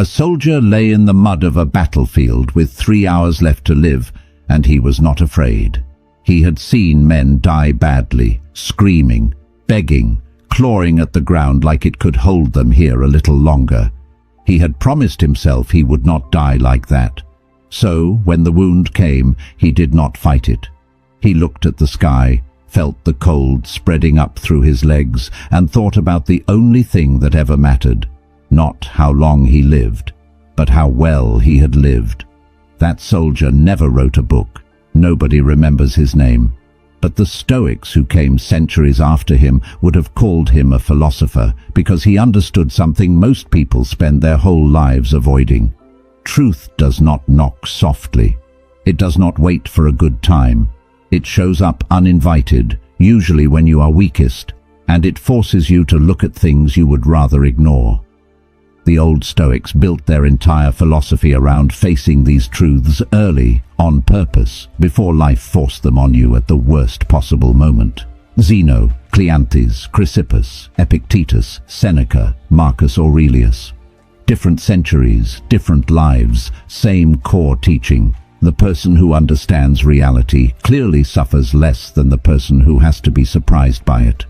A soldier lay in the mud of a battlefield with 3 hours left to live, and he was not afraid. He had seen men die badly, screaming, begging, clawing at the ground like it could hold them here a little longer. He had promised himself he would not die like that. So, when the wound came, he did not fight it. He looked at the sky, felt the cold spreading up through his legs, and thought about the only thing that ever mattered. Not how long he lived, but how well he had lived. That soldier never wrote a book. Nobody remembers his name. But the Stoics who came centuries after him would have called him a philosopher, because he understood something most people spend their whole lives avoiding. Truth does not knock softly. It does not wait for a good time. It shows up uninvited, usually when you are weakest, and it forces you to look at things you would rather ignore. The old Stoics built their entire philosophy around facing these truths early, on purpose, before life forced them on you at the worst possible moment. Zeno, Cleanthes, Chrysippus, Epictetus, Seneca, Marcus Aurelius. Different centuries, different lives, same core teaching. The person who understands reality clearly suffers less than the person who has to be surprised by it.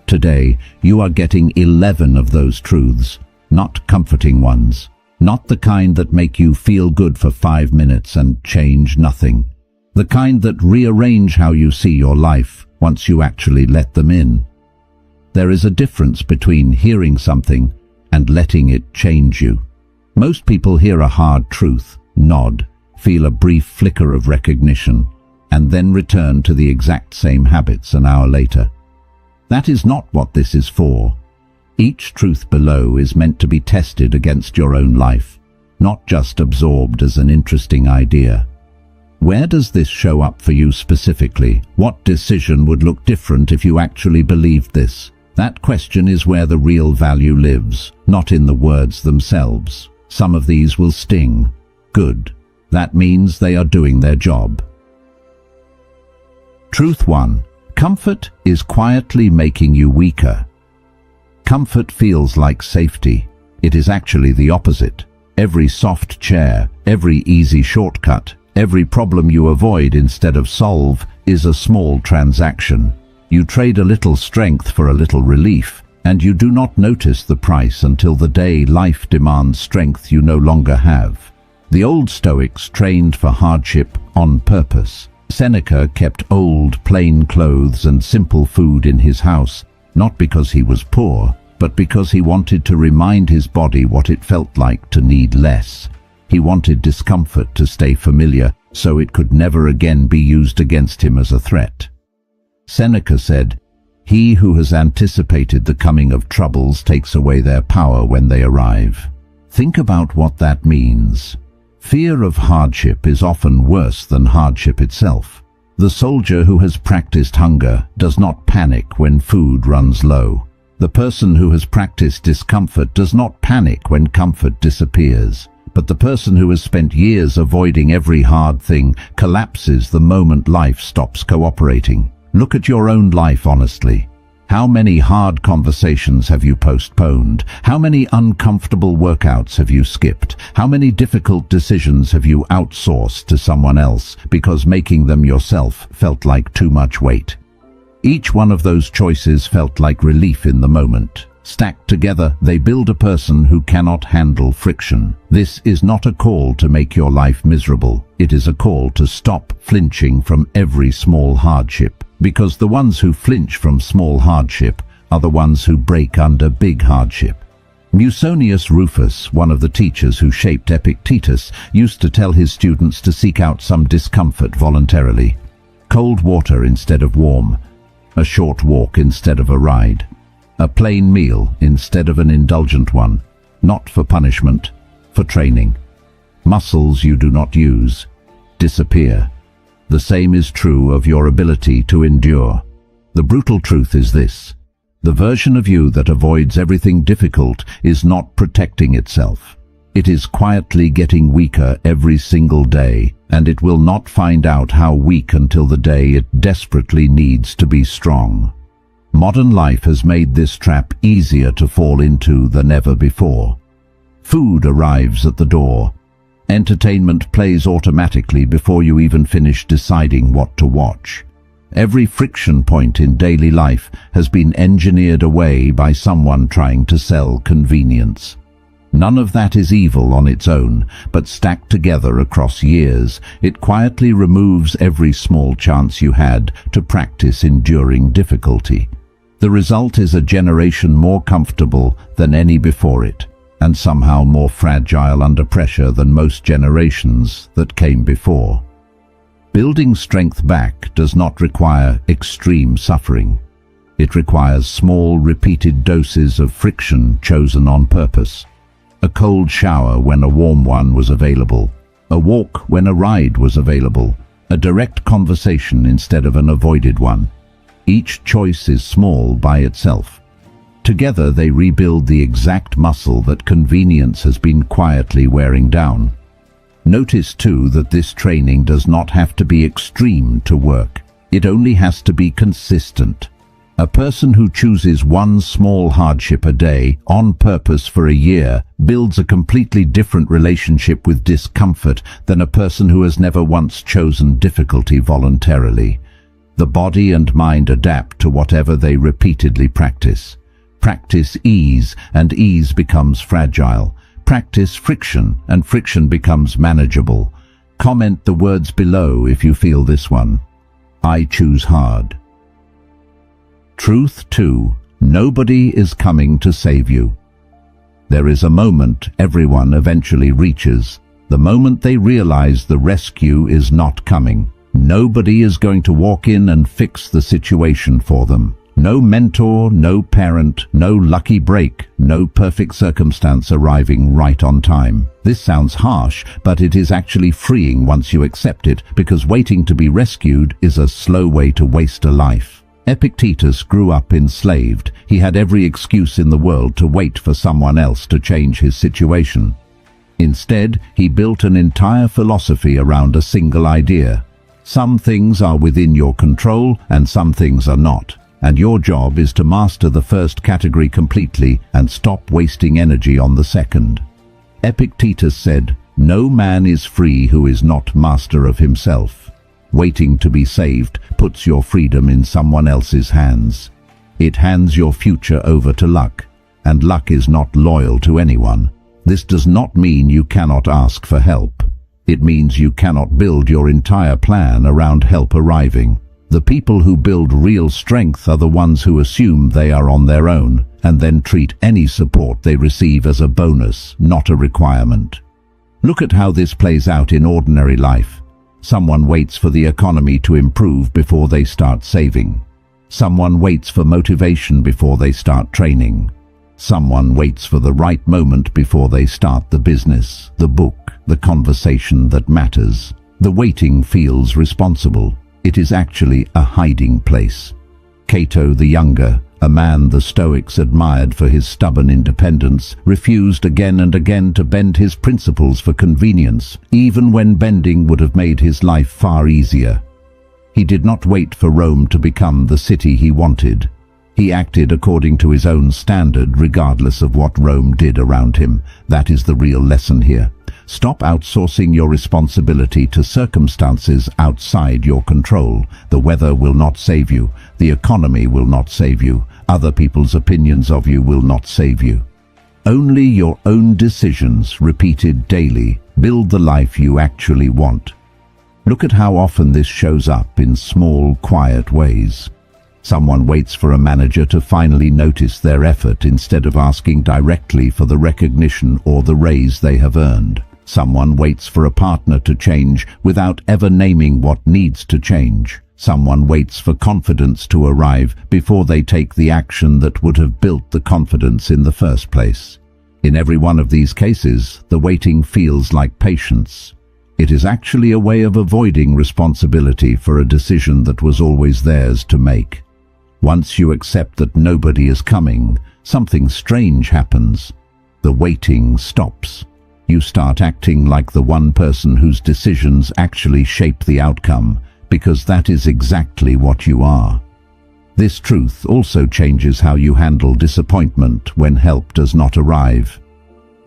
Today, you are getting 11 of those truths. Not comforting ones, not the kind that make you feel good for 5 minutes and change nothing. The kind that rearrange how you see your life once you actually let them in. There is a difference between hearing something and letting it change you. Most people hear a hard truth, nod, feel a brief flicker of recognition, and then return to the exact same habits an hour later. That is not what this is for. Each truth below is meant to be tested against your own life, not just absorbed as an interesting idea. Where does this show up for you specifically? What decision would look different if you actually believed this? That question is where the real value lives, not in the words themselves. Some of these will sting. Good. That means they are doing their job. Truth 1. Comfort is quietly making you weaker. Comfort feels like safety. It is actually the opposite. Every soft chair, every easy shortcut, every problem you avoid instead of solve is a small transaction. You trade a little strength for a little relief, and you do not notice the price until the day life demands strength you no longer have. The old Stoics trained for hardship on purpose. Seneca kept old, plain clothes and simple food in his house, not because he was poor, but because he wanted to remind his body what it felt like to need less. He wanted discomfort to stay familiar, so it could never again be used against him as a threat. Seneca said, "He who has anticipated the coming of troubles takes away their power when they arrive." Think about what that means. Fear of hardship is often worse than hardship itself. The soldier who has practiced hunger does not panic when food runs low. The person who has practiced discomfort does not panic when comfort disappears. But the person who has spent years avoiding every hard thing collapses the moment life stops cooperating. Look at your own life honestly. How many hard conversations have you postponed? How many uncomfortable workouts have you skipped? How many difficult decisions have you outsourced to someone else because making them yourself felt like too much weight? Each one of those choices felt like relief in the moment. Stacked together, they build a person who cannot handle friction. This is not a call to make your life miserable. It is a call to stop flinching from every small hardship. Because the ones who flinch from small hardship are the ones who break under big hardship. Musonius Rufus, one of the teachers who shaped Epictetus, used to tell his students to seek out some discomfort voluntarily. Cold water instead of warm. A short walk instead of a ride. A plain meal instead of an indulgent one. Not for punishment, for training. Muscles you do not use disappear. The same is true of your ability to endure. The brutal truth is this: the version of you that avoids everything difficult is not protecting itself. It is quietly getting weaker every single day, and it will not find out how weak until the day it desperately needs to be strong. Modern life has made this trap easier to fall into than ever before. Food arrives at the door. Entertainment plays automatically before you even finish deciding what to watch. Every friction point in daily life has been engineered away by someone trying to sell convenience. None of that is evil on its own, but stacked together across years, it quietly removes every small chance you had to practice enduring difficulty. The result is a generation more comfortable than any before it, and somehow more fragile under pressure than most generations that came before. Building strength back does not require extreme suffering. It requires small, repeated doses of friction chosen on purpose. A cold shower when a warm one was available. A walk when a ride was available. A direct conversation instead of an avoided one. Each choice is small by itself. Together they rebuild the exact muscle that convenience has been quietly wearing down. Notice too that this training does not have to be extreme to work. It only has to be consistent. A person who chooses one small hardship a day on purpose for a year builds a completely different relationship with discomfort than a person who has never once chosen difficulty voluntarily. The body and mind adapt to whatever they repeatedly practice. Practice ease, and ease becomes fragile. Practice friction, and friction becomes manageable. Comment the words below if you feel this one. I choose hard. Truth 2. Nobody is coming to save you. There is a moment everyone eventually reaches, the moment they realize the rescue is not coming. Nobody is going to walk in and fix the situation for them. No mentor, no parent, no lucky break, no perfect circumstance arriving right on time. This sounds harsh, but it is actually freeing once you accept it, because waiting to be rescued is a slow way to waste a life. Epictetus grew up enslaved. He had every excuse in the world to wait for someone else to change his situation. Instead, he built an entire philosophy around a single idea. Some things are within your control and some things are not. And your job is to master the first category completely and stop wasting energy on the second. Epictetus said, "No man is free who is not master of himself." Waiting to be saved puts your freedom in someone else's hands. It hands your future over to luck, and luck is not loyal to anyone. This does not mean you cannot ask for help. It means you cannot build your entire plan around help arriving. The people who build real strength are the ones who assume they are on their own and then treat any support they receive as a bonus, not a requirement. Look at how this plays out in ordinary life. Someone waits for the economy to improve before they start saving. Someone waits for motivation before they start training. Someone waits for the right moment before they start the business, the book, the conversation that matters. The waiting feels responsible. It is actually a hiding place. Cato the Younger, a man the Stoics admired for his stubborn independence, refused again and again to bend his principles for convenience, even when bending would have made his life far easier. He did not wait for Rome to become the city he wanted. He acted according to his own standard, regardless of what Rome did around him. That is the real lesson here. Stop outsourcing your responsibility to circumstances outside your control. The weather will not save you. The economy will not save you. Other people's opinions of you will not save you. Only your own decisions, repeated daily, build the life you actually want. Look at how often this shows up in small, quiet ways. Someone waits for a manager to finally notice their effort instead of asking directly for the recognition or the raise they have earned. Someone waits for a partner to change without ever naming what needs to change. Someone waits for confidence to arrive before they take the action that would have built the confidence in the first place. In every one of these cases, the waiting feels like patience. It is actually a way of avoiding responsibility for a decision that was always theirs to make. Once you accept that nobody is coming, something strange happens. The waiting stops. You start acting like the one person whose decisions actually shape the outcome, because that is exactly what you are. This truth also changes how you handle disappointment when help does not arrive.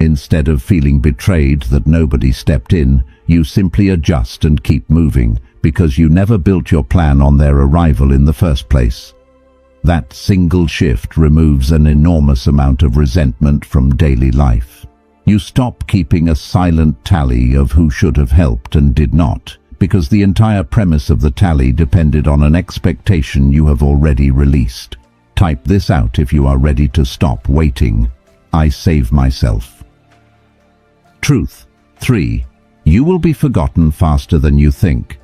Instead of feeling betrayed that nobody stepped in, you simply adjust and keep moving, because you never built your plan on their arrival in the first place. That single shift removes an enormous amount of resentment from daily life. You stop keeping a silent tally of who should have helped and did not, because the entire premise of the tally depended on an expectation you have already released. Type this out if you are ready to stop waiting. I save myself. Truth 3. You will be forgotten faster than you think.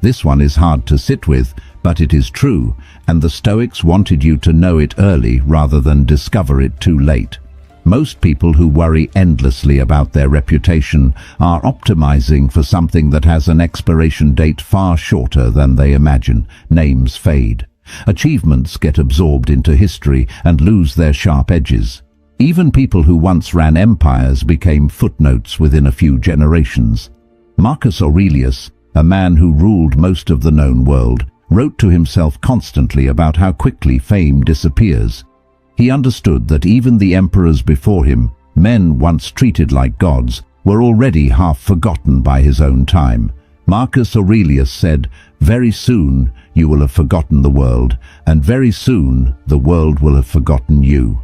This one is hard to sit with, but it is true, and the Stoics wanted you to know it early rather than discover it too late. Most people who worry endlessly about their reputation are optimizing for something that has an expiration date far shorter than they imagine. Names fade. Achievements get absorbed into history and lose their sharp edges. Even people who once ran empires became footnotes within a few generations. Marcus Aurelius, a man who ruled most of the known world, wrote to himself constantly about how quickly fame disappears. He understood that even the emperors before him, men once treated like gods, were already half forgotten by his own time. Marcus Aurelius said, "Very soon you will have forgotten the world, and very soon the world will have forgotten you."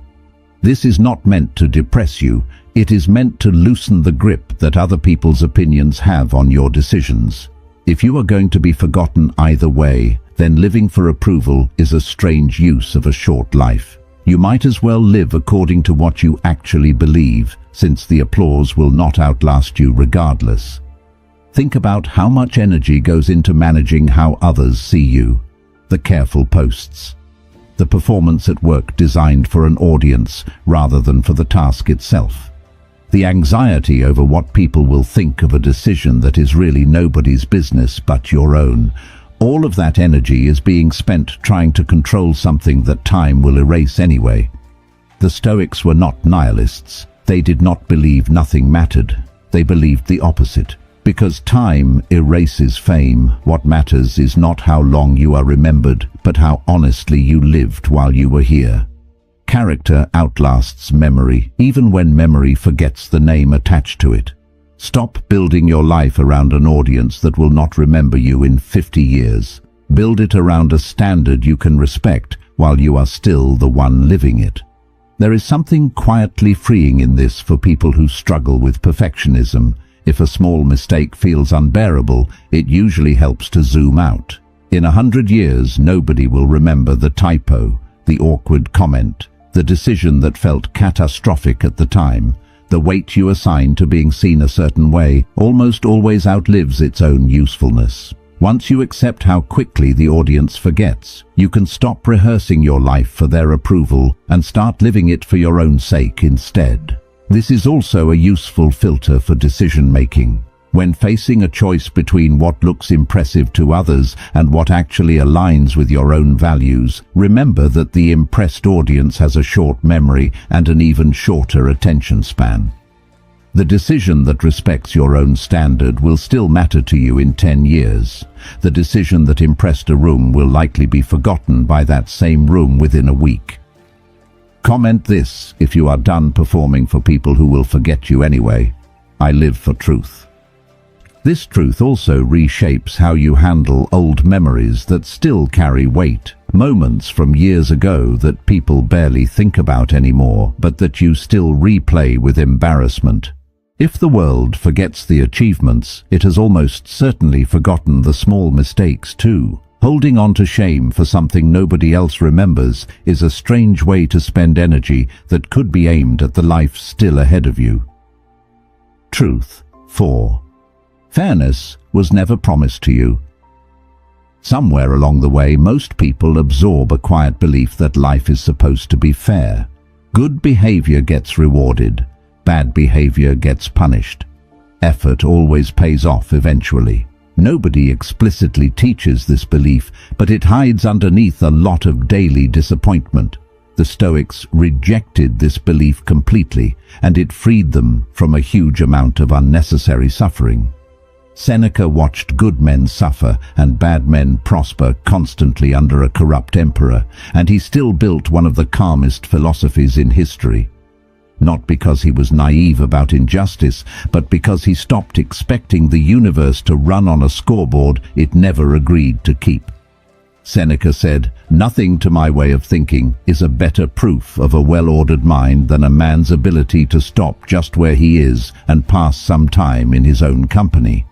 This is not meant to depress you, it is meant to loosen the grip that other people's opinions have on your decisions. If you are going to be forgotten either way, then living for approval is a strange use of a short life. You might as well live according to what you actually believe, since the applause will not outlast you regardless. Think about how much energy goes into managing how others see you. The careful posts. The performance at work designed for an audience rather than for the task itself. The anxiety over what people will think of a decision that is really nobody's business but your own. All of that energy is being spent trying to control something that time will erase anyway. The Stoics were not nihilists. They did not believe nothing mattered. They believed the opposite. Because time erases fame, what matters is not how long you are remembered, but how honestly you lived while you were here. Character outlasts memory, even when memory forgets the name attached to it. Stop building your life around an audience that will not remember you in 50 years. Build it around a standard you can respect while you are still the one living it. There is something quietly freeing in this for people who struggle with perfectionism. If a small mistake feels unbearable, it usually helps to zoom out. In 100 years, nobody will remember the typo, the awkward comment, the decision that felt catastrophic at the time. The weight you assign to being seen a certain way almost always outlives its own usefulness. Once you accept how quickly the audience forgets, you can stop rehearsing your life for their approval and start living it for your own sake instead. This is also a useful filter for decision-making. When facing a choice between what looks impressive to others and what actually aligns with your own values, remember that the impressed audience has a short memory and an even shorter attention span. The decision that respects your own standard will still matter to you in 10 years. The decision that impressed a room will likely be forgotten by that same room within a week. Comment this if you are done performing for people who will forget you anyway. I live for truth. This truth also reshapes how you handle old memories that still carry weight. Moments from years ago that people barely think about anymore, but that you still replay with embarrassment. If the world forgets the achievements, it has almost certainly forgotten the small mistakes too. Holding on to shame for something nobody else remembers is a strange way to spend energy that could be aimed at the life still ahead of you. Truth 4. Fairness was never promised to you. Somewhere along the way, most people absorb a quiet belief that life is supposed to be fair. Good behavior gets rewarded, bad behavior gets punished. Effort always pays off eventually. Nobody explicitly teaches this belief, but it hides underneath a lot of daily disappointment. The Stoics rejected this belief completely, and it freed them from a huge amount of unnecessary suffering. Seneca watched good men suffer and bad men prosper constantly under a corrupt emperor, and he still built one of the calmest philosophies in history. not because he was naive about injustice, but because he stopped expecting the universe to run on a scoreboard it never agreed to keep. Seneca said, "Nothing to my way of thinking is a better proof of a well-ordered mind than a man's ability to stop just where he is and pass some time in his own company."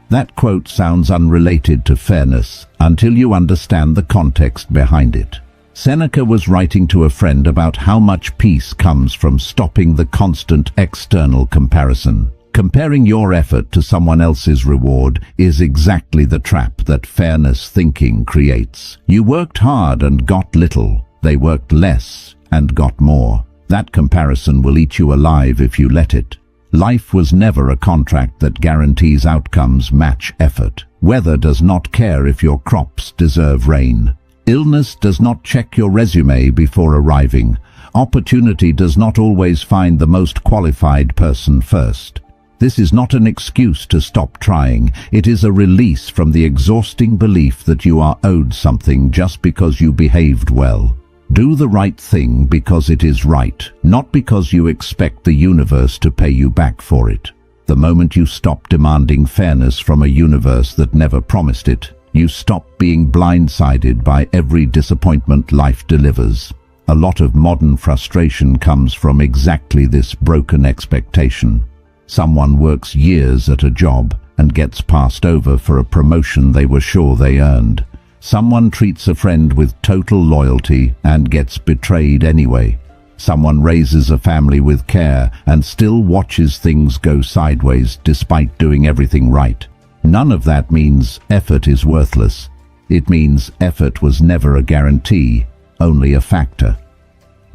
That quote sounds unrelated to fairness until you understand the context behind it. Seneca was writing to a friend about how much peace comes from stopping the constant external comparison. Comparing your effort to someone else's reward is exactly the trap that fairness thinking creates. You worked hard and got little. They worked less and got more. That comparison will eat you alive if you let it. Life was never a contract that guarantees outcomes match effort. Weather does not care if your crops deserve rain. Illness does not check your resume before arriving. Opportunity does not always find the most qualified person first. This is not an excuse to stop trying. It is a release from the exhausting belief that you are owed something just because you behaved well. Do the right thing because it is right, not because you expect the universe to pay you back for it. The moment you stop demanding fairness from a universe that never promised it, you stop being blindsided by every disappointment life delivers. A lot of modern frustration comes from exactly this broken expectation. Someone works years at a job and gets passed over for a promotion they were sure they earned. Someone treats a friend with total loyalty and gets betrayed anyway. Someone raises a family with care and still watches things go sideways despite doing everything right. None of that means effort is worthless. It means effort was never a guarantee, only a factor.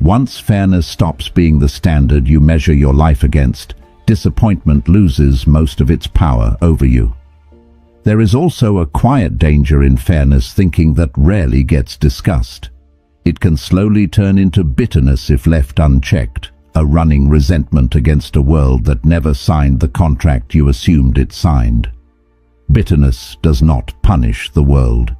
Once fairness stops being the standard you measure your life against, disappointment loses most of its power over you. There is also a quiet danger in fairness thinking that rarely gets discussed. It can slowly turn into bitterness if left unchecked, a running resentment against a world that never signed the contract you assumed it signed. Bitterness does not punish the world.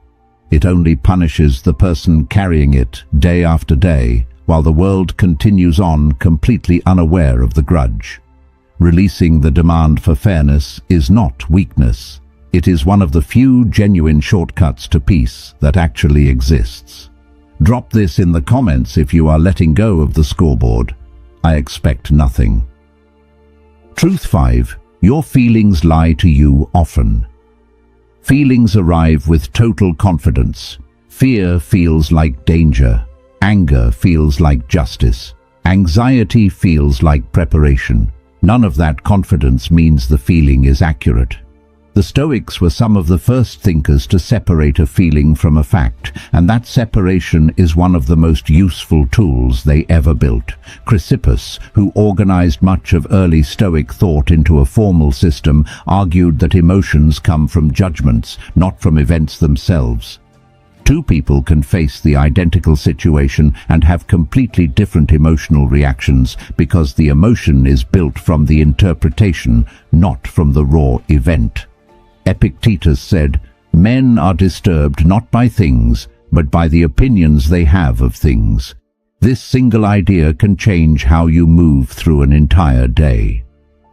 It only punishes the person carrying it day after day, while the world continues on completely unaware of the grudge. Releasing the demand for fairness is not weakness. It is one of the few genuine shortcuts to peace that actually exists. Drop this in the comments if you are letting go of the scoreboard. I expect nothing. Truth 5. Your feelings lie to you often. Feelings arrive with total confidence. Fear feels like danger. Anger feels like justice. Anxiety feels like preparation. None of that confidence means the feeling is accurate. The Stoics were some of the first thinkers to separate a feeling from a fact, and that separation is one of the most useful tools they ever built. Chrysippus, who organized much of early Stoic thought into a formal system, argued that emotions come from judgments, not from events themselves. Two people can face the identical situation and have completely different emotional reactions because the emotion is built from the interpretation, not from the raw event. Epictetus said, "Men are disturbed not by things, but by the opinions they have of things." This single idea can change how you move through an entire day.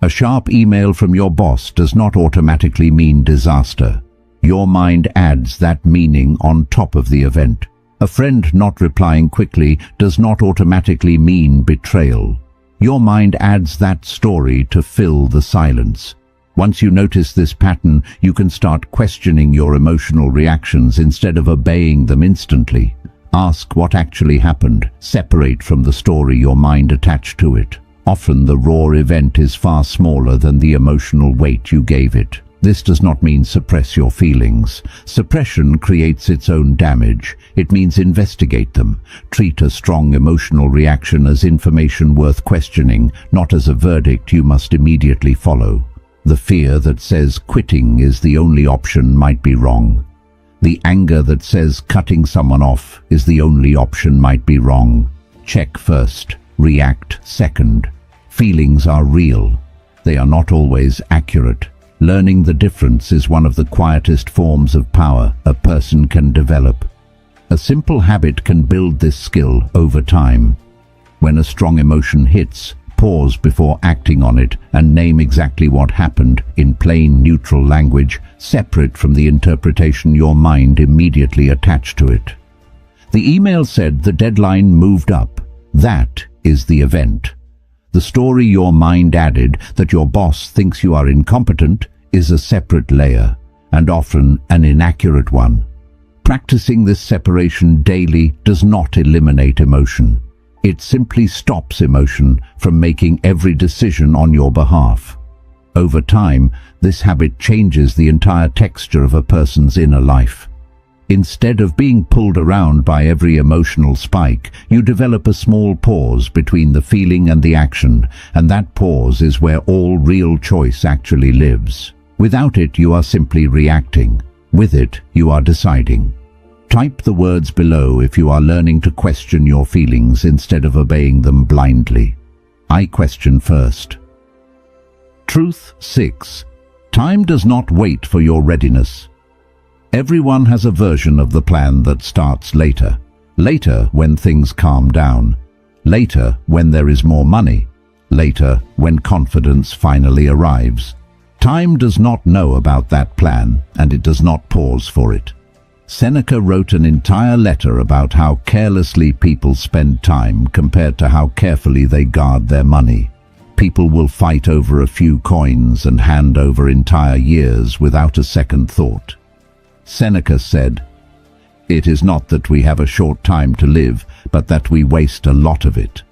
A sharp email from your boss does not automatically mean disaster. Your mind adds that meaning on top of the event. A friend not replying quickly does not automatically mean betrayal. Your mind adds that story to fill the silence. Once you notice this pattern, you can start questioning your emotional reactions instead of obeying them instantly. Ask what actually happened. Separate from the story your mind attached to it. Often the raw event is far smaller than the emotional weight you gave it. This does not mean suppress your feelings. Suppression creates its own damage. It means investigate them. Treat a strong emotional reaction as information worth questioning, not as a verdict you must immediately follow. The fear that says quitting is the only option might be wrong. The anger that says cutting someone off is the only option might be wrong. Check first, react second. Feelings are real. They are not always accurate. Learning the difference is one of the quietest forms of power a person can develop. A simple habit can build this skill over time. When a strong emotion hits, pause before acting on it and name exactly what happened in plain, neutral language, separate from the interpretation your mind immediately attached to it. The email said the deadline moved up. That is the event. The story your mind added, that your boss thinks you are incompetent, is a separate layer, and often an inaccurate one. Practicing this separation daily does not eliminate emotion. It simply stops emotion from making every decision on your behalf. Over time, this habit changes the entire texture of a person's inner life. Instead of being pulled around by every emotional spike, you develop a small pause between the feeling and the action, and that pause is where all real choice actually lives. Without it, you are simply reacting. With it, you are deciding. Type the words below if you are learning to question your feelings instead of obeying them blindly. I question first. Truth 6. Time does not wait for your readiness. Everyone has a version of the plan that starts later. Later when things calm down. Later when there is more money. Later when confidence finally arrives. Time does not know about that plan, and it does not pause for it. Seneca wrote an entire letter about how carelessly people spend time compared to how carefully they guard their money. People will fight over a few coins and hand over entire years without a second thought. Seneca said, "It is not that we have a short time to live, but that we waste a lot of it."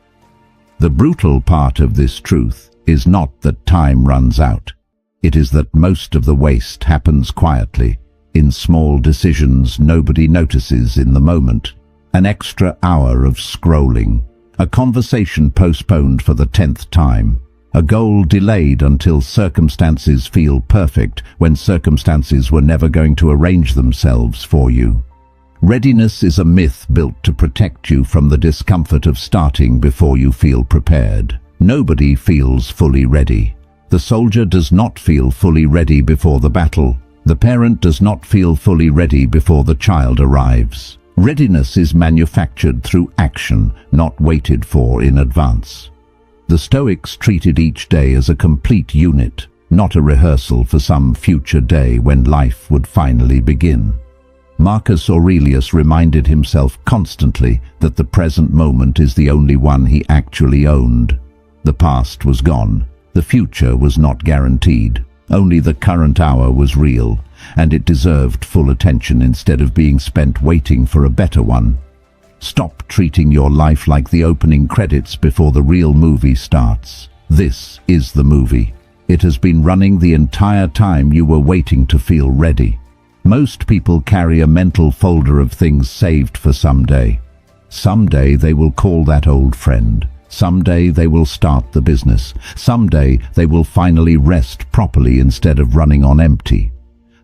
The brutal part of this truth is not that time runs out. It is that most of the waste happens quietly, in small decisions nobody notices in the moment. An extra hour of scrolling, a conversation postponed for the 10th time, a goal delayed until circumstances feel perfect when circumstances were never going to arrange themselves for you. Readiness is a myth built to protect you from the discomfort of starting before you feel prepared. Nobody feels fully ready. The soldier does not feel fully ready before the battle. The parent does not feel fully ready before the child arrives. Readiness is manufactured through action, not waited for in advance. The Stoics treated each day as a complete unit, not a rehearsal for some future day when life would finally begin. Marcus Aurelius reminded himself constantly that the present moment is the only one he actually owned. The past was gone. The future was not guaranteed. Only the current hour was real, and it deserved full attention instead of being spent waiting for a better one. Stop treating your life like the opening credits before the real movie starts. This is the movie. It has been running the entire time you were waiting to feel ready. Most people carry a mental folder of things saved for someday. Someday they will call that old friend. Someday they will start the business. Someday they will finally rest properly instead of running on empty.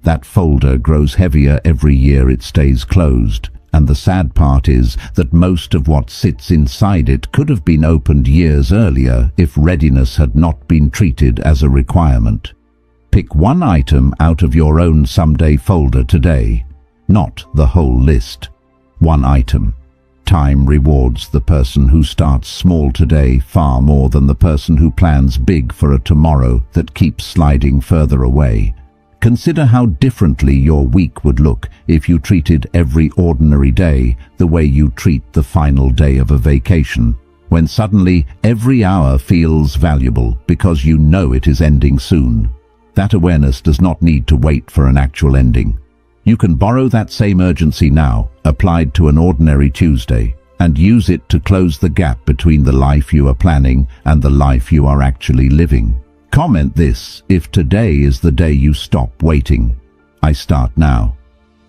That folder grows heavier every year it stays closed. And the sad part is that most of what sits inside it could have been opened years earlier if readiness had not been treated as a requirement. Pick one item out of your own someday folder today, not the whole list. One item. Time rewards the person who starts small today far more than the person who plans big for a tomorrow that keeps sliding further away. Consider how differently your week would look if you treated every ordinary day the way you treat the final day of a vacation, when suddenly every hour feels valuable because you know it is ending soon. That awareness does not need to wait for an actual ending. You can borrow that same urgency now, applied to an ordinary Tuesday, and use it to close the gap between the life you are planning and the life you are actually living. Comment this if today is the day you stop waiting. I start now.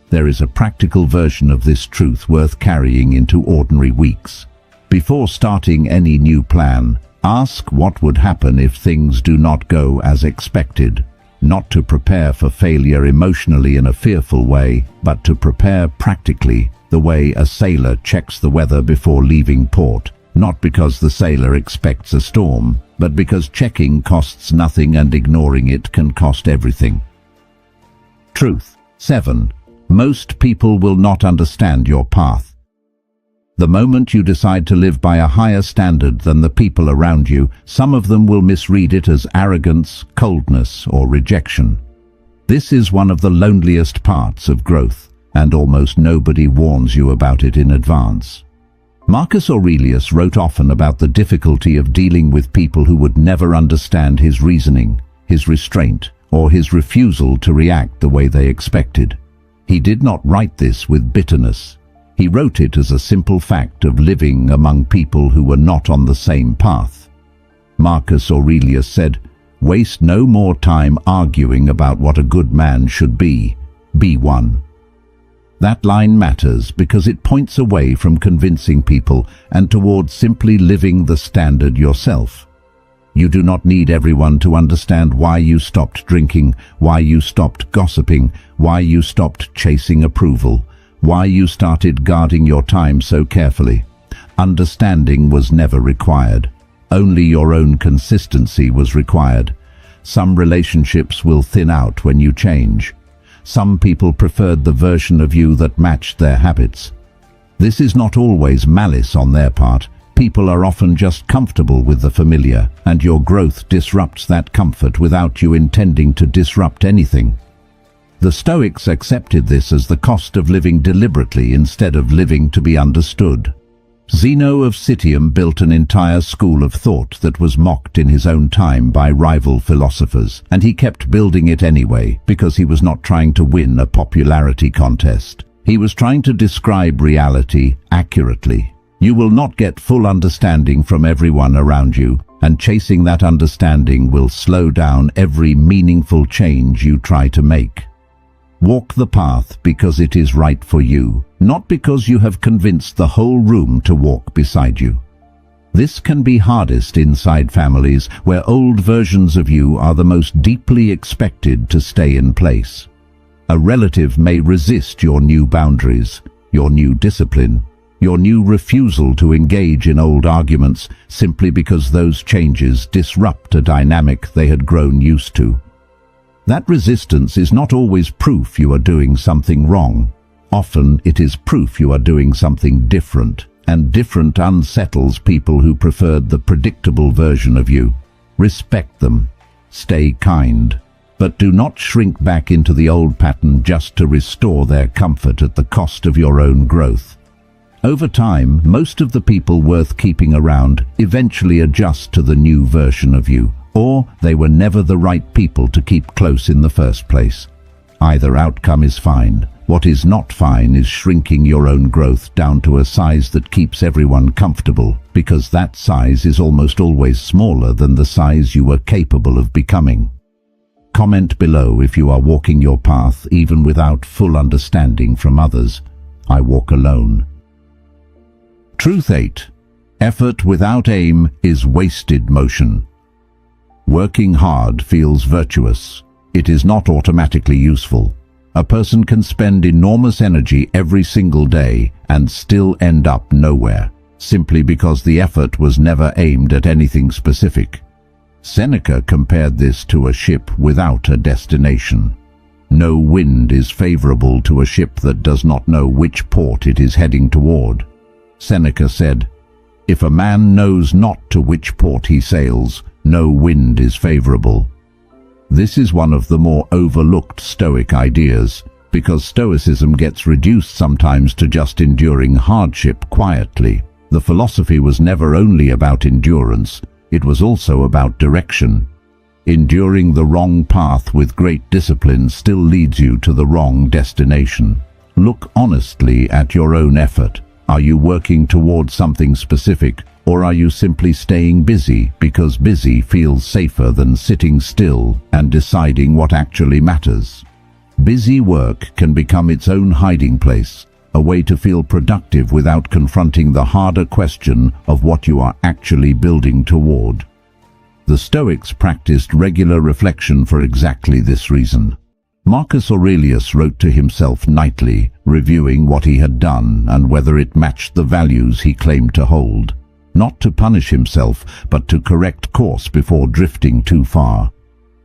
There is a practical version of this truth worth carrying into ordinary weeks. Before starting any new plan, ask what would happen if things do not go as expected. Not to prepare for failure emotionally in a fearful way, but to prepare practically, the way a sailor checks the weather before leaving port. Not because the sailor expects a storm, but because checking costs nothing and ignoring it can cost everything. Truth 7. Most people will not understand your path. The moment you decide to live by a higher standard than the people around you, some of them will misread it as arrogance, coldness, or rejection. This is one of the loneliest parts of growth, and almost nobody warns you about it in advance. Marcus Aurelius wrote often about the difficulty of dealing with people who would never understand his reasoning, his restraint, or his refusal to react the way they expected. He did not write this with bitterness. He wrote it as a simple fact of living among people who were not on the same path. Marcus Aurelius said, "Waste no more time arguing about what a good man should be. Be one." That line matters because it points away from convincing people and towards simply living the standard yourself. You do not need everyone to understand why you stopped drinking, why you stopped gossiping, why you stopped chasing approval, why you started guarding your time so carefully. Understanding was never required. Only your own consistency was required. Some relationships will thin out when you change. Some people preferred the version of you that matched their habits. This is not always malice on their part. People are often just comfortable with the familiar, and your growth disrupts that comfort without you intending to disrupt anything. The Stoics accepted this as the cost of living deliberately instead of living to be understood. Zeno of Citium built an entire school of thought that was mocked in his own time by rival philosophers, and he kept building it anyway because he was not trying to win a popularity contest. He was trying to describe reality accurately. You will not get full understanding from everyone around you, and chasing that understanding will slow down every meaningful change you try to make. Walk the path because it is right for you, not because you have convinced the whole room to walk beside you. This can be hardest inside families where old versions of you are the most deeply expected to stay in place. A relative may resist your new boundaries, your new discipline, your new refusal to engage in old arguments simply because those changes disrupt a dynamic they had grown used to. That resistance is not always proof you are doing something wrong. Often it is proof you are doing something different, and different unsettles people who preferred the predictable version of you. Respect them. Stay kind. But do not shrink back into the old pattern just to restore their comfort at the cost of your own growth. Over time, most of the people worth keeping around eventually adjust to the new version of you, or they were never the right people to keep close in the first place. Either outcome is fine. What is not fine is shrinking your own growth down to a size that keeps everyone comfortable, because that size is almost always smaller than the size you were capable of becoming. Comment below if you are walking your path even without full understanding from others. I walk alone. Truth 8. Effort without aim is wasted motion. Working hard feels virtuous. It is not automatically useful. A person can spend enormous energy every single day and still end up nowhere, simply because the effort was never aimed at anything specific. Seneca compared this to a ship without a destination. No wind is favorable to a ship that does not know which port it is heading toward. Seneca said, "If a man knows not to which port he sails, no wind is favorable." This is one of the more overlooked Stoic ideas, because Stoicism gets reduced sometimes to just enduring hardship quietly. The philosophy was never only about endurance, it was also about direction. Enduring the wrong path with great discipline still leads you to the wrong destination. Look honestly at your own effort. Are you working towards something specific, or are you simply staying busy because busy feels safer than sitting still and deciding what actually matters? Busy work can become its own hiding place, a way to feel productive without confronting the harder question of what you are actually building toward. The Stoics practiced regular reflection for exactly this reason. Marcus Aurelius wrote to himself nightly, reviewing what he had done and whether it matched the values he claimed to hold. Not to punish himself, but to correct course before drifting too far.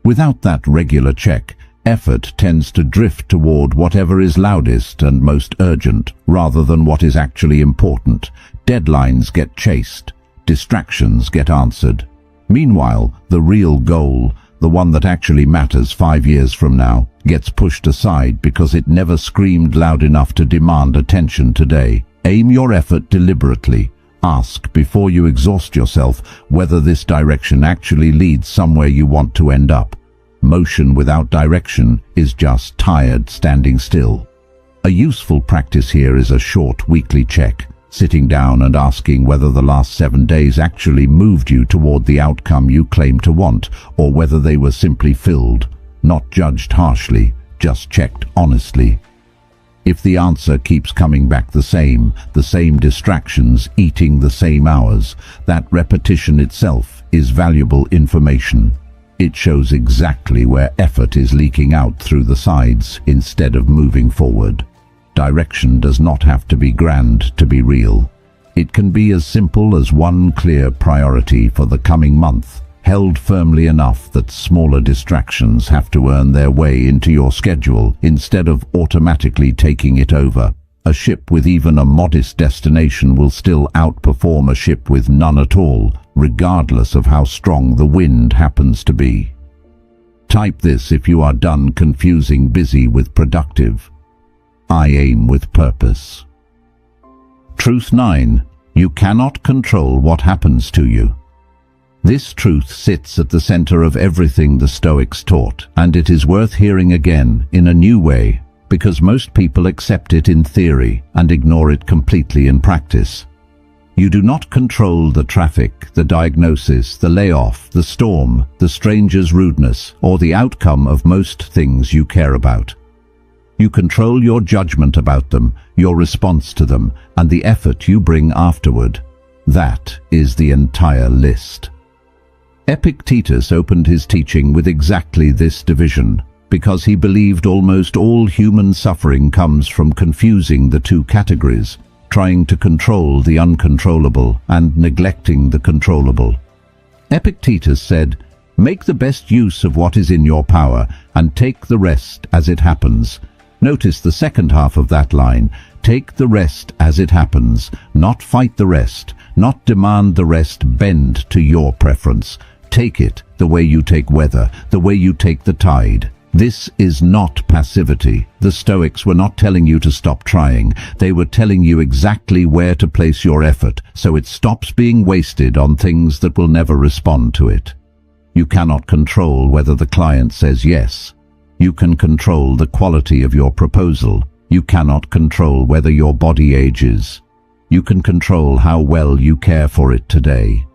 Without that regular check, effort tends to drift toward whatever is loudest and most urgent, rather than what is actually important. Deadlines get chased, distractions get answered. Meanwhile, the real goal, the one that actually matters 5 years from now, gets pushed aside because it never screamed loud enough to demand attention today. Aim your effort deliberately. Ask before you exhaust yourself whether this direction actually leads somewhere you want to end up. Motion without direction is just tired standing still. A useful practice here is a short weekly check, sitting down and asking whether the last 7 days actually moved you toward the outcome you claim to want, or whether they were simply filled, not judged harshly, just checked honestly. If the answer keeps coming back the same distractions, eating the same hours, that repetition itself is valuable information. It shows exactly where effort is leaking out through the sides instead of moving forward. Direction does not have to be grand to be real. It can be as simple as one clear priority for the coming month, held firmly enough that smaller distractions have to earn their way into your schedule instead of automatically taking it over. A ship with even a modest destination will still outperform a ship with none at all, regardless of how strong the wind happens to be. Type this if you are done confusing busy with productive. I aim with purpose. Truth 9. You cannot control what happens to you. This truth sits at the center of everything the Stoics taught, and it is worth hearing again in a new way, because most people accept it in theory and ignore it completely in practice. You do not control the traffic, the diagnosis, the layoff, the storm, the stranger's rudeness, or the outcome of most things you care about. You control your judgment about them, your response to them, and the effort you bring afterward. That is the entire list. Epictetus opened his teaching with exactly this division, because he believed almost all human suffering comes from confusing the two categories, trying to control the uncontrollable and neglecting the controllable. Epictetus said, "Make the best use of what is in your power and take the rest as it happens." Notice the second half of that line, take the rest as it happens, not fight the rest, not demand the rest bend to your preference. Take it the way you take weather, the way you take the tide. This is not passivity. The Stoics were not telling you to stop trying. They were telling you exactly where to place your effort, so it stops being wasted on things that will never respond to it. You cannot control whether the client says yes. You can control the quality of your proposal. You cannot control whether your body ages. You can control how well you care for it today.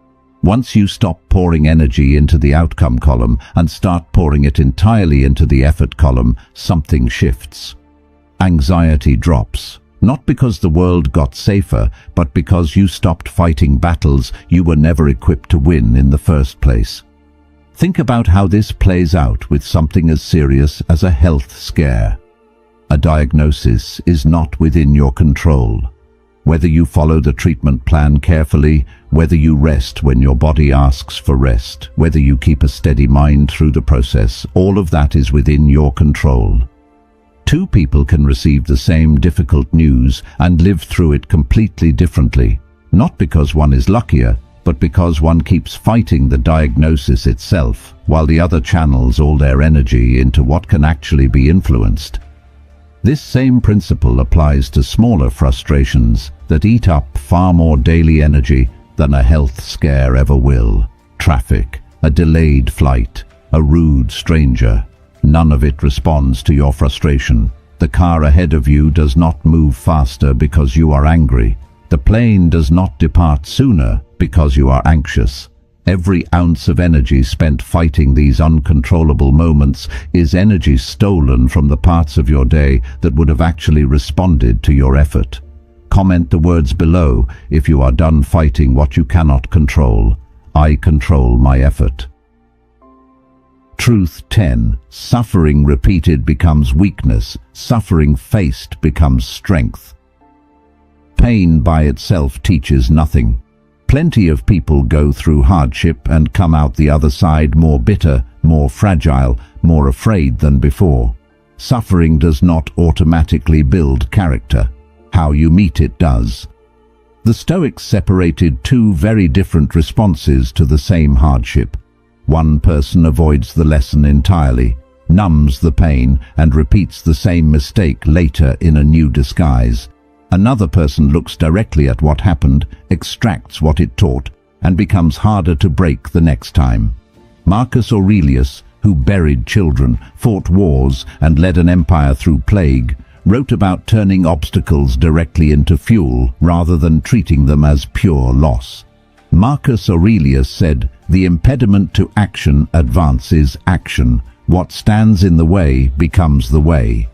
Once you stop pouring energy into the outcome column and start pouring it entirely into the effort column, something shifts. Anxiety drops, not because the world got safer, but because you stopped fighting battles you were never equipped to win in the first place. Think about how this plays out with something as serious as a health scare. A diagnosis is not within your control. Whether you follow the treatment plan carefully, whether you rest when your body asks for rest, whether you keep a steady mind through the process, all of that is within your control. Two people can receive the same difficult news and live through it completely differently, not because one is luckier, but because one keeps fighting the diagnosis itself, while the other channels all their energy into what can actually be influenced. This same principle applies to smaller frustrations that eat up far more daily energy than a health scare ever will. Traffic, a delayed flight, a rude stranger. None of it responds to your frustration. The car ahead of you does not move faster because you are angry. The plane does not depart sooner because you are anxious. Every ounce of energy spent fighting these uncontrollable moments is energy stolen from the parts of your day that would have actually responded to your effort. Comment the words below if you are done fighting what you cannot control. I control my effort. Truth 10. Suffering repeated becomes weakness. Suffering faced becomes strength. Pain by itself teaches nothing. Plenty of people go through hardship and come out the other side more bitter more fragile, more afraid than before. Suffering does not automatically build character. How you meet it does. The Stoics separated two very different responses to the same hardship. One person avoids the lesson entirely, numbs the pain, and repeats the same mistake later in a new disguise. Another person looks directly at what happened, extracts what it taught, and becomes harder to break the next time. Marcus Aurelius, who buried children, fought wars, and led an empire through plague, wrote about turning obstacles directly into fuel rather than treating them as pure loss. Marcus Aurelius said, "The impediment to action advances action. What stands in the way becomes the way."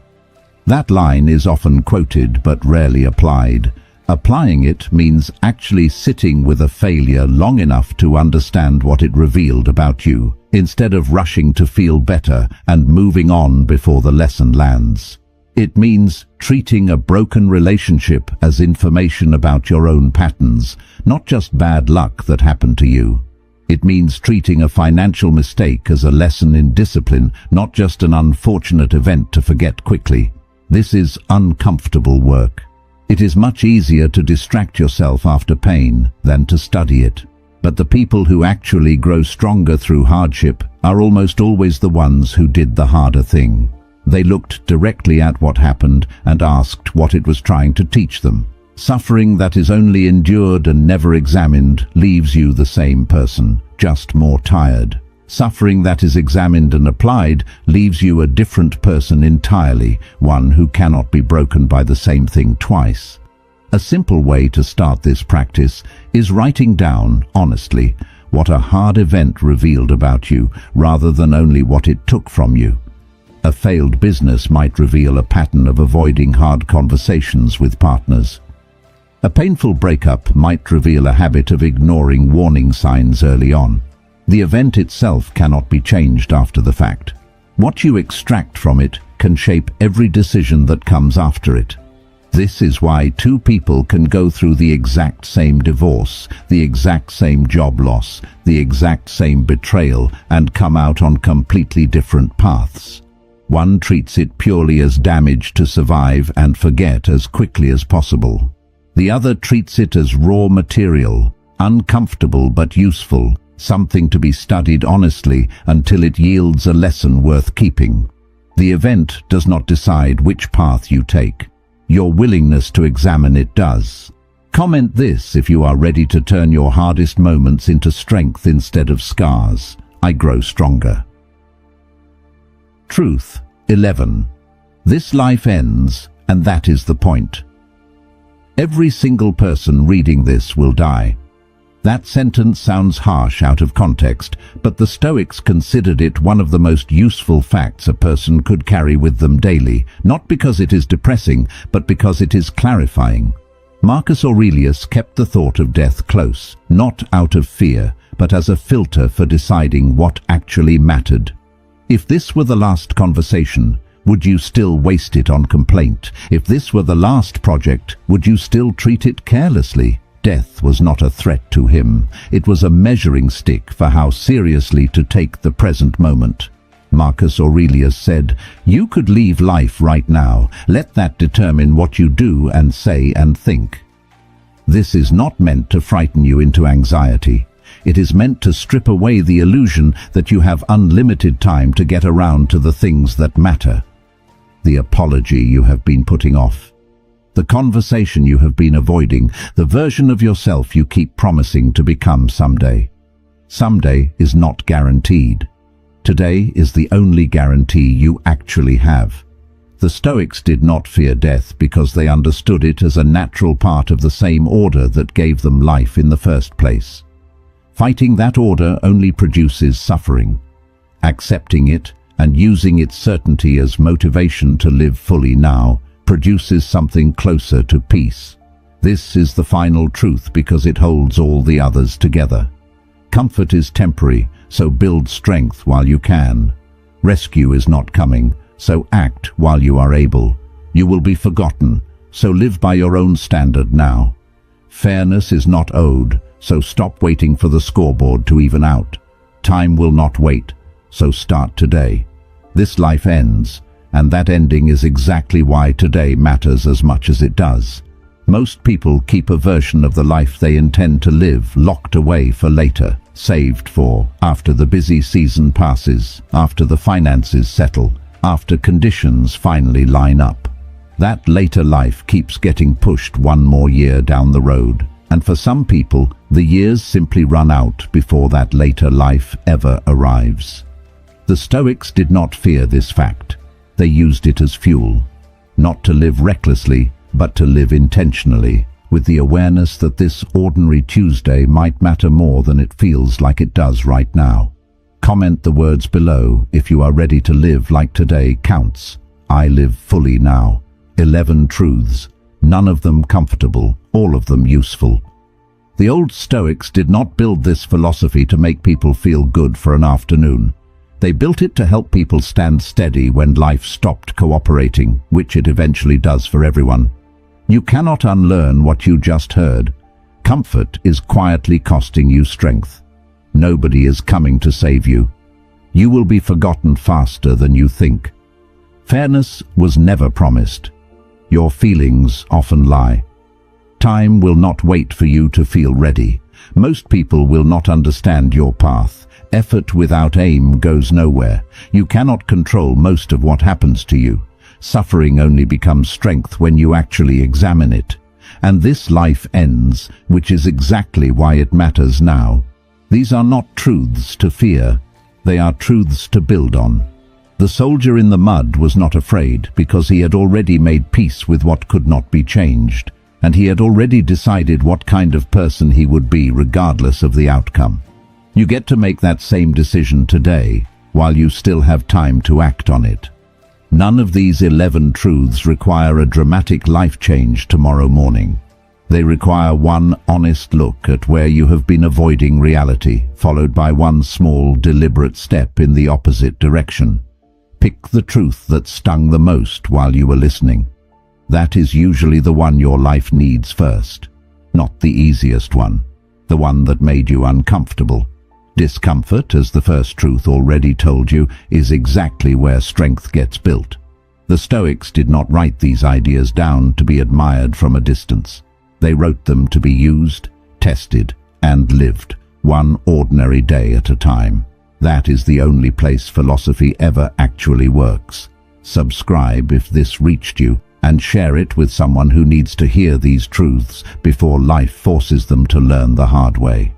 That line is often quoted but rarely applied. Applying it means actually sitting with a failure long enough to understand what it revealed about you, instead of rushing to feel better and moving on before the lesson lands. It means treating a broken relationship as information about your own patterns, not just bad luck that happened to you. It means treating a financial mistake as a lesson in discipline, not just an unfortunate event to forget quickly. This is uncomfortable work. It is much easier to distract yourself after pain than to study it. But the people who actually grow stronger through hardship are almost always the ones who did the harder thing. They looked directly at what happened and asked what it was trying to teach them. Suffering that is only endured and never examined leaves you the same person, just more tired. Suffering that is examined and applied leaves you a different person entirely, one who cannot be broken by the same thing twice. A simple way to start this practice is writing down, honestly, what a hard event revealed about you, rather than only what it took from you. A failed business might reveal a pattern of avoiding hard conversations with partners. A painful breakup might reveal a habit of ignoring warning signs early on. The event itself cannot be changed after the fact. What you extract from it can shape every decision that comes after it. This is why two people can go through the exact same divorce, the exact same job loss, the exact same betrayal, and come out on completely different paths. One treats it purely as damage to survive and forget as quickly as possible. The other treats it as raw material, uncomfortable but useful, something to be studied honestly until it yields a lesson worth keeping. The event does not decide which path you take. Your willingness to examine it does. Comment this if you are ready to turn your hardest moments into strength instead of scars. I grow stronger. Truth 11. This life ends, and that is the point. Every single person reading this will die. That sentence sounds harsh out of context, but the Stoics considered it one of the most useful facts a person could carry with them daily, not because it is depressing, but because it is clarifying. Marcus Aurelius kept the thought of death close, not out of fear, but as a filter for deciding what actually mattered. If this were the last conversation, would you still waste it on complaint? If this were the last project, would you still treat it carelessly? Death was not a threat to him. It was a measuring stick for how seriously to take the present moment. Marcus Aurelius said, "You could leave life right now. Let that determine what you do and say and think." This is not meant to frighten you into anxiety. It is meant to strip away the illusion that you have unlimited time to get around to the things that matter. The apology you have been putting off, the conversation you have been avoiding, the version of yourself you keep promising to become someday. Someday is not guaranteed. Today is the only guarantee you actually have. The Stoics did not fear death because they understood it as a natural part of the same order that gave them life in the first place. Fighting that order only produces suffering. Accepting it and using its certainty as motivation to live fully now produces something closer to peace. This is the final truth because it holds all the others together. Comfort is temporary, so build strength while you can. Rescue is not coming, so act while you are able. You will be forgotten, so live by your own standard now. Fairness is not owed, so stop waiting for the scoreboard to even out. Time will not wait, so start today. This life ends, and that ending is exactly why today matters as much as it does. Most people keep a version of the life they intend to live locked away for later, saved for after the busy season passes, after the finances settle, after conditions finally line up. That later life keeps getting pushed one more year down the road, and for some people, the years simply run out before that later life ever arrives. The Stoics did not fear this fact. They used it as fuel, not to live recklessly, but to live intentionally, with the awareness that this ordinary Tuesday might matter more than it feels like it does right now. Comment the words below if you are ready to live like today counts. I live fully now. 11 truths, none of them comfortable, all of them useful. The old Stoics did not build this philosophy to make people feel good for an afternoon. They built it to help people stand steady when life stopped cooperating, which it eventually does for everyone. You cannot unlearn what you just heard. Comfort is quietly costing you strength. Nobody is coming to save you. You will be forgotten faster than you think. Fairness was never promised. Your feelings often lie. Time will not wait for you to feel ready. Most people will not understand your path. Effort without aim goes nowhere. You cannot control most of what happens to you. Suffering only becomes strength when you actually examine it. And this life ends, which is exactly why it matters now. These are not truths to fear. They are truths to build on. The soldier in the mud was not afraid because he had already made peace with what could not be changed, and he had already decided what kind of person he would be regardless of the outcome. You get to make that same decision today, while you still have time to act on it. None of these 11 truths require a dramatic life change tomorrow morning. They require one honest look at where you have been avoiding reality, followed by one small, deliberate step in the opposite direction. Pick the truth that stung the most while you were listening. That is usually the one your life needs first, not the easiest one, the one that made you uncomfortable. Discomfort, as the first truth already told you, is exactly where strength gets built. The Stoics did not write these ideas down to be admired from a distance. They wrote them to be used, tested, and lived, one ordinary day at a time. That is the only place philosophy ever actually works. Subscribe if this reached you, and share it with someone who needs to hear these truths before life forces them to learn the hard way.